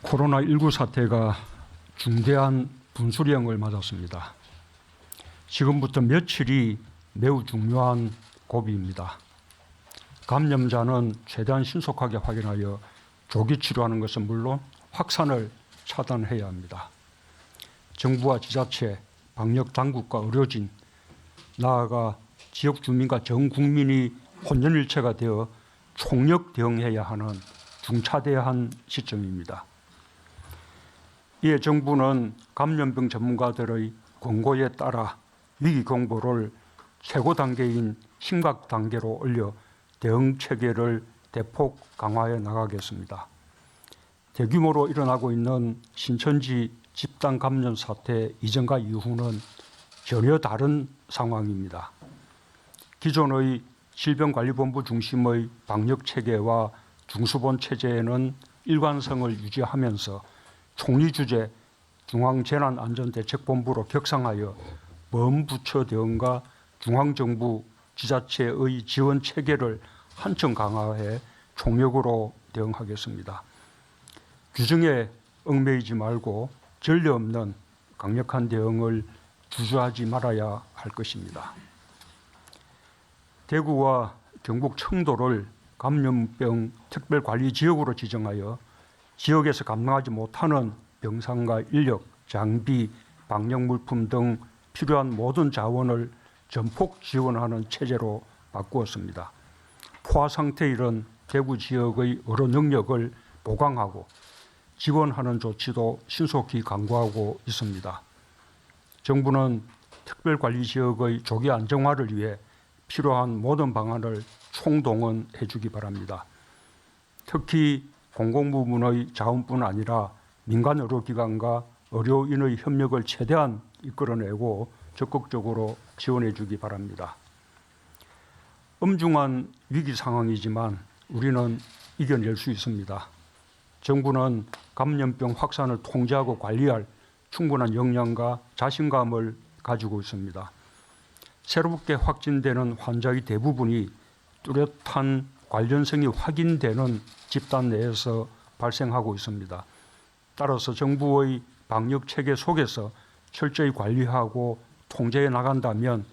코로나19 사태가 중대한 분수령을 맞았습니다. 지금부터 며칠이 매우 중요한 고비입니다. 감염자는 최대한 신속하게 확인하여 조기 치료하는 것은 물론 확산을 차단해야 합니다. 정부와 지자체, 방역 당국과 의료진, 나아가 지역 주민과 전 국민이 혼연일체가 되어 총력 대응해야 하는 중차대한 시점입니다. 이에 정부는 감염병 전문가들의 권고에 따라 위기 경보를 최고 단계인 심각 단계로 올려 대응 체계를 대폭 강화해 나가겠습니다. 대규모로 일어나고 있는 신천지 집단 감염 사태 이전과 이후는 전혀 다른 상황입니다. 기존의 질병관리본부 중심의 방역 체계와 중수본 체제에는 일관성을 유지하면서 총리 주재 중앙재난안전대책본부로 격상하여 범부처 대응과 중앙정부 지자체의 지원 체계를 한층 강화해 총력으로 대응하겠습니다. 규정에 얽매이지 말고 전례 없는 강력한 대응을 주저하지 말아야 할 것입니다. 대구와 경북 청도를 감염병 특별관리지역으로 지정하여 지역에서 감당하지 못하는 병상과 인력, 장비, 방역물품 등 필요한 모든 자원을 전폭 지원하는 체제로 바꾸었습니다. 포화 상태에 이른 대구 지역의 의료 능력을 보강하고 지원하는 조치도 신속히 강구하고 있습니다. 정부는 특별관리지역의 조기 안정화를 위해 필요한 모든 방안을 총동원해 주기 바랍니다. 특히 공공부문의 자원뿐 아니라 민간 의료기관과 의료인의 협력을 최대한 이끌어내고 적극적으로 지원해 주기 바랍니다. 엄중한 위기 상황이지만 우리는 이겨낼 수 있습니다. 정부는 감염병 확산을 통제하고 관리할 충분한 역량과 자신감을 가지고 있습니다. 새롭게 확진되는 환자의 대부분이 뚜렷한 관련성이 확인되는 집단 내에서 발생하고 있습니다. 따라서 정부의 방역 체계 속에서 철저히 관리하고 통제해 나간다면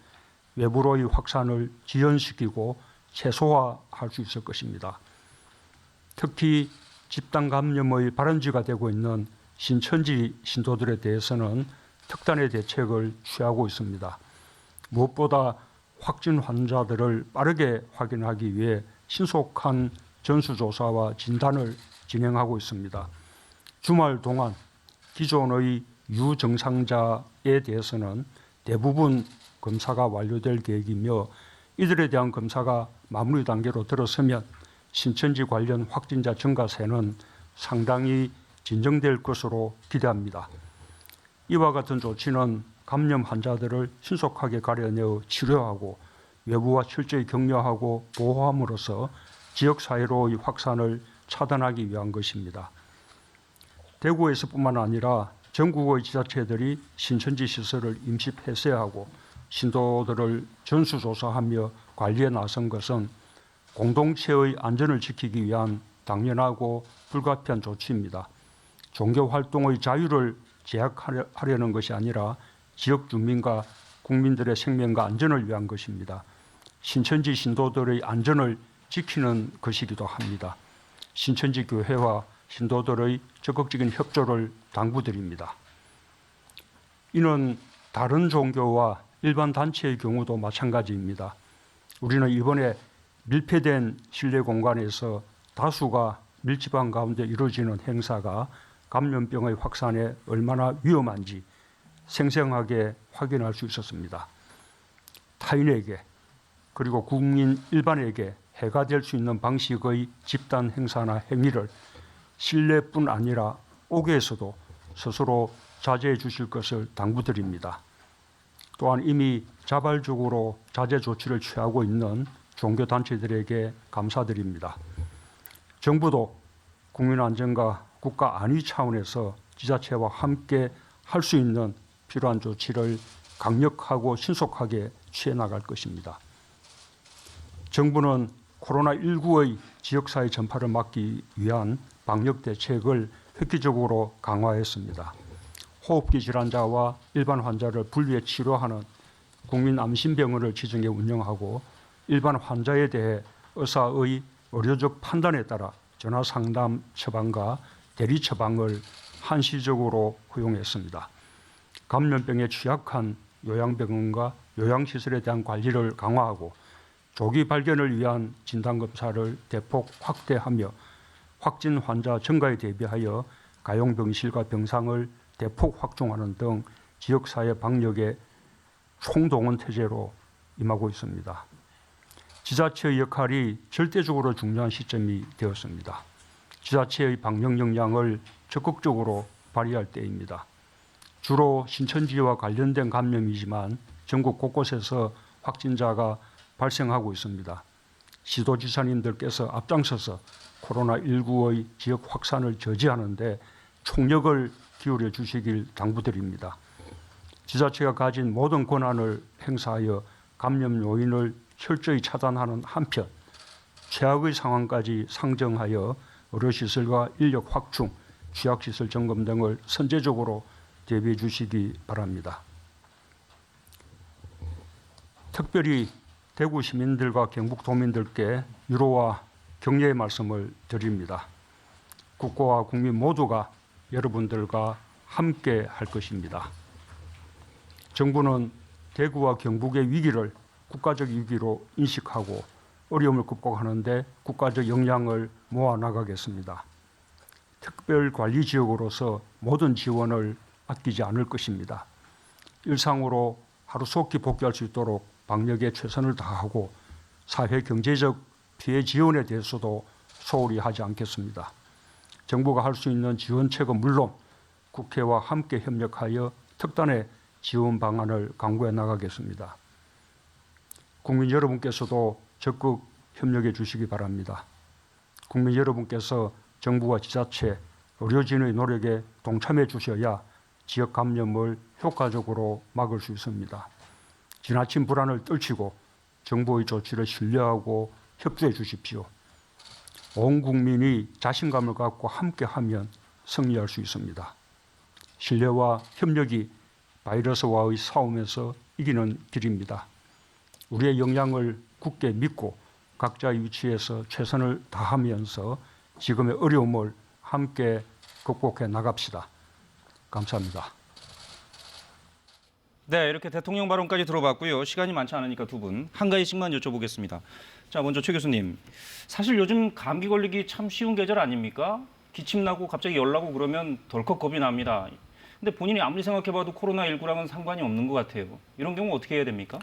외부로의 확산을 지연시키고 최소화할 수 있을 것입니다. 특히 집단 감염의 발원지가 되고 있는 신천지 신도들에 대해서는 특단의 대책을 취하고 있습니다. 무엇보다 확진 환자들을 빠르게 확인하기 위해 신속한 전수조사와 진단을 진행하고 있습니다. 주말 동안 기존의 유증상자에 대해서는 대부분 검사가 완료될 계획이며 이들에 대한 검사가 마무리 단계로 들어서면 신천지 관련 확진자 증가세는 상당히 진정될 것으로 기대합니다. 이와 같은 조치는 감염 환자들을 신속하게 가려내어 치료하고 외부와 철저히 격려하고 보호함으로써 지역사회로의 확산을 차단하기 위한 것입니다. 대구에서뿐만 아니라 전국의 지자체들이 신천지 시설을 임시 폐쇄하고 신도들을 전수조사하며 관리에 나선 것은 공동체의 안전을 지키기 위한 당연하고 불가피한 조치입니다. 종교 활동의 자유를 제약하려는 것이 아니라 지역 주민과 국민들의 생명과 안전을 위한 것입니다. 신천지 신도들의 안전을 지키는 것이기도 합니다. 신천지 교회와 신도들의 적극적인 협조를 당부드립니다. 이는 다른 종교와 일반 단체의 경우도 마찬가지입니다. 우리는 이번에 밀폐된 실내 공간에서 다수가 밀집한 가운데 이루어지는 행사가 감염병의 확산에 얼마나 위험한지 생생하게 확인할 수 있었습니다. 타인에게 그리고 국민 일반에게 해가 될 수 있는 방식의 집단 행사나 행위를 실내뿐 아니라 옥외에서도 스스로 자제해 주실 것을 당부드립니다. 또한 이미 자발적으로 자제 조치를 취하고 있는 종교단체들에게 감사드립니다. 정부도 국민안전과 국가 안위 차원에서 지자체와 함께 할 수 있는 필요한 조치를 강력하고 신속하게 취해 나갈 것입니다. 정부는 코로나19의 지역사회 전파를 막기 위한 방역 대책을 획기적으로 강화했습니다. 호흡기 질환자와 일반 환자를 분리해 치료하는 국민암심병원을 지정해 운영하고 일반 환자에 대해 의사의 의료적 판단에 따라 전화상담 처방과 대리 처방을 한시적으로 허용했습니다. 감염병에 취약한 요양병원과 요양시설에 대한 관리를 강화하고 조기 발견을 위한 진단검사를 대폭 확대하며 확진 환자 증가에 대비하여 가용병실과 병상을 대폭 확충하는 등 지역사회 방역에 총동원 태세로 임하고 있습니다. 지자체의 역할이 절대적으로 중요한 시점이 되었습니다. 지자체의 방역 역량을 적극적으로 발휘할 때입니다. 주로 신천지와 관련된 감염이지만 전국 곳곳에서 확진자가 발생하고 있습니다. 시도지사님들께서 앞장서서 코로나19의 지역 확산을 저지하는 데 총력을 기울여 주시길 당부드립니다. 지자체가 가진 모든 권한을 행사하여 감염 요인을 철저히 차단하는 한편 최악의 상황까지 상정하여 의료시설과 인력 확충, 취약시설 점검 등을 선제적으로 대비해 주시기 바랍니다. 특별히 대구 시민들과 경북 도민들께 위로와 격려의 말씀을 드립니다. 국가와 국민 모두가 여러분들과 함께 할 것입니다. 정부는 대구와 경북의 위기를 국가적 위기로 인식하고 어려움을 극복하는 데 국가적 역량을 모아 나가겠습니다. 특별관리지역으로서 모든 지원을 아끼지 않을 것입니다. 일상으로 하루속히 복귀할 수 있도록 방역에 최선을 다하고 사회 경제적 피해 지원에 대해서도 소홀히 하지 않겠습니다. 정부가 할 수 있는 지원책은 물론 국회와 함께 협력하여 특단의 지원 방안을 강구해 나가겠습니다. 국민 여러분께서도 적극 협력해 주시기 바랍니다. 국민 여러분께서 정부와 지자체, 의료진의 노력에 동참해 주셔야 지역 감염을 효과적으로 막을 수 있습니다. 지나친 불안을 떨치고 정부의 조치를 신뢰하고 협조해 주십시오. 온 국민이 자신감을 갖고 함께하면 승리할 수 있습니다. 신뢰와 협력이 바이러스와의 싸움에서 이기는 길입니다. 우리의 역량을 굳게 믿고 각자의 위치에서 최선을 다하면서 지금의 어려움을 함께 극복해 나갑시다. 감사합니다. 네, 이렇게 대통령 발언까지 들어봤고요. 시간이 많지 않으니까 두 분 한 가지씩만 여쭤보겠습니다. 자, 먼저 최 교수님. 사실 요즘 감기 걸리기 참 쉬운 계절 아닙니까? 기침 나고 갑자기 열 나고 그러면 덜컥 겁이 납니다. 근데 본인이 아무리 생각해봐도 코로나19랑은 상관이 없는 것 같아요. 이런 경우 어떻게 해야 됩니까?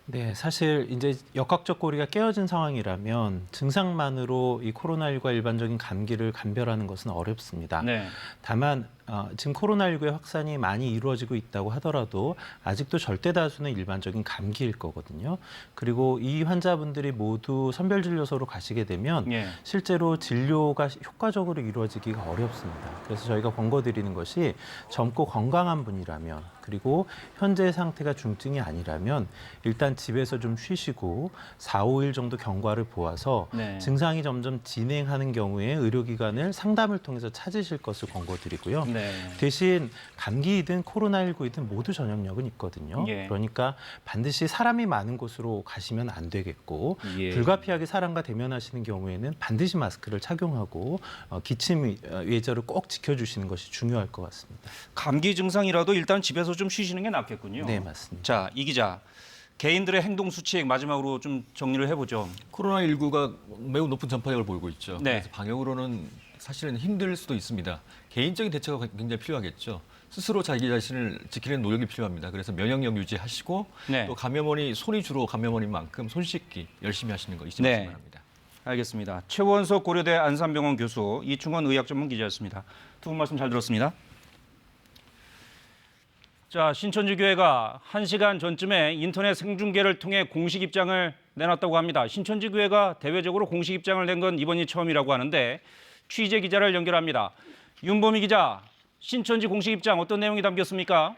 네, 사실 이제 역학적 고리가 깨어진 상황이라면 증상만으로 이 코로나19와 일반적인 감기를 감별하는 것은 어렵습니다. 네. 다만 지금 코로나19의 확산이 많이 이루어지고 있다고 하더라도 아직도 절대 다수는 일반적인 감기일 거거든요. 그리고 이 환자분들이 모두 선별진료소로 가시게 되면 예. 실제로 진료가 효과적으로 이루어지기가 어렵습니다. 그래서 저희가 권고드리는 것이 젊고 건강한 분이라면 그리고 현재 상태가 중증이 아니라면 일단 집에서 좀 쉬시고 4, 5일 정도 경과를 보아서 네. 증상이 점점 진행하는 경우에 의료기관을 상담을 통해서 찾으실 것을 권고드리고요. 네. 대신 감기이든 코로나19이든 모두 전염력은 있거든요. 예. 그러니까 반드시 사람이 많은 곳으로 가시면 안 되겠고 예. 불가피하게 사람과 대면하시는 경우에는 반드시 마스크를 착용하고 기침 예절을 꼭 지켜주시는 것이 중요할 것 같습니다. 감기 증상이라도 일단 집에서 좀 쉬시는 게 낫겠군요. 네, 맞습니다. 자, 이 기자. 개인들의 행동 수칙 마지막으로 좀 정리를 해보죠. 코로나19가 매우 높은 전파력을 보이고 있죠. 네. 그래서 방역으로는 사실은 힘들 수도 있습니다. 개인적인 대처가 굉장히 필요하겠죠. 스스로 자기 자신을 지키는 노력이 필요합니다. 그래서 면역력 유지하시고 네. 또 감염원이 손이 주로 감염원인 만큼 손 씻기 열심히 하시는 거 잊지 네. 마시기 바랍니다. 알겠습니다. 최원석 고려대 안산병원 교수, 이충원 의학전문 기자였습니다. 두 분 말씀 잘 들었습니다. 자, 신천지 교회가 1시간 전쯤에 인터넷 생중계를 통해 공식 입장을 내놨다고 합니다. 신천지 교회가 대외적으로 공식 입장을 낸 건 이번이 처음이라고 하는데 취재 기자를 연결합니다. 윤보미 기자, 신천지 공식 입장 어떤 내용이 담겼습니까?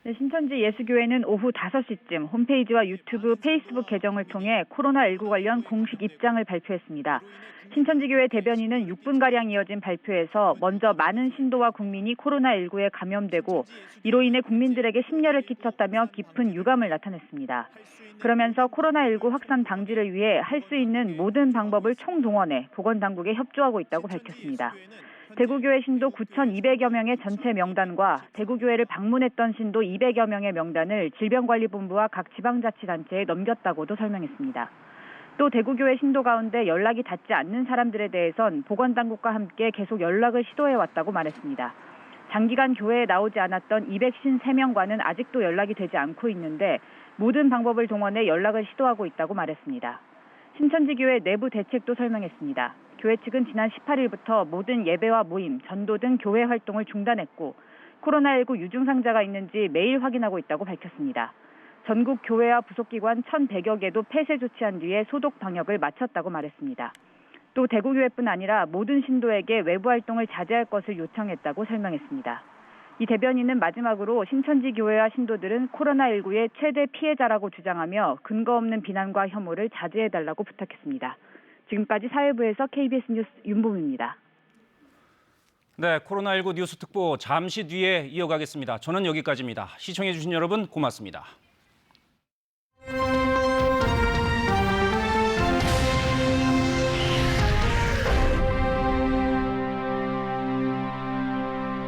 네, 신천지 예수교회는 오후 5시쯤 홈페이지와 유튜브, 페이스북 계정을 통해 코로나19 관련 공식 입장을 발표했습니다. 신천지교회 대변인은 6분가량 이어진 발표에서 먼저 많은 신도와 국민이 코로나19에 감염되고 이로 인해 국민들에게 심려를 끼쳤다며 깊은 유감을 나타냈습니다. 그러면서 코로나19 확산 방지를 위해 할 수 있는 모든 방법을 총동원해 보건당국에 협조하고 있다고 밝혔습니다. 대구교회 신도 9,200여 명의 전체 명단과 대구교회를 방문했던 신도 200여 명의 명단을 질병관리본부와 각 지방자치단체에 넘겼다고도 설명했습니다. 또 대구교회 신도 가운데 연락이 닿지 않는 사람들에 대해선 보건당국과 함께 계속 연락을 시도해왔다고 말했습니다. 장기간 교회에 나오지 않았던 253명과는 아직도 연락이 되지 않고 있는데 모든 방법을 동원해 연락을 시도하고 있다고 말했습니다. 신천지교회 내부 대책도 설명했습니다. 교회 측은 지난 18일부터 모든 예배와 모임, 전도 등 교회 활동을 중단했고 코로나19 유증상자가 있는지 매일 확인하고 있다고 밝혔습니다. 전국 교회와 부속기관 1,100여 개도 폐쇄 조치한 뒤에 소독 방역을 마쳤다고 말했습니다. 또 대구교회뿐 아니라 모든 신도에게 외부 활동을 자제할 것을 요청했다고 설명했습니다. 이 대변인은 마지막으로 신천지 교회와 신도들은 코로나19의 최대 피해자라고 주장하며 근거 없는 비난과 혐오를 자제해달라고 부탁했습니다. 지금까지 사회부에서 KBS 뉴스 윤봄입니다. 네, 코로나19 뉴스 특보 잠시 뒤에 이어가겠습니다. 저는 여기까지입니다. 시청해주신 여러분 고맙습니다.